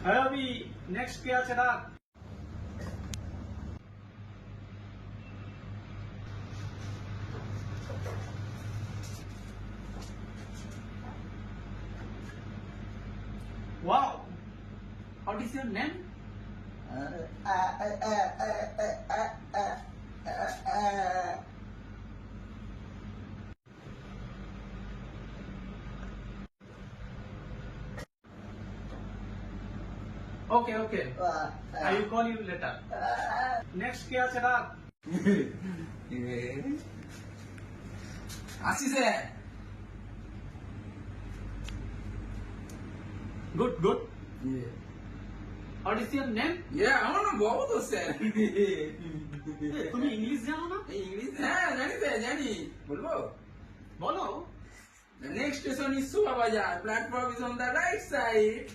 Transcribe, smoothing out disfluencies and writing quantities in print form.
হ্যাঁ আমি নেক্সট কে আছে ডাক। Wow, what is your name? Okay, okay. I will call you later. Next কে আছে ডাক। আসিছে Good, good. What is your name? আমার না বহুত হচ্ছে তুমি ইংলিশ জানো না? ইংলিশ হ্যাঁ জানি বলবো বলো। The next station is Suba Bazaar. Platform is on the right side.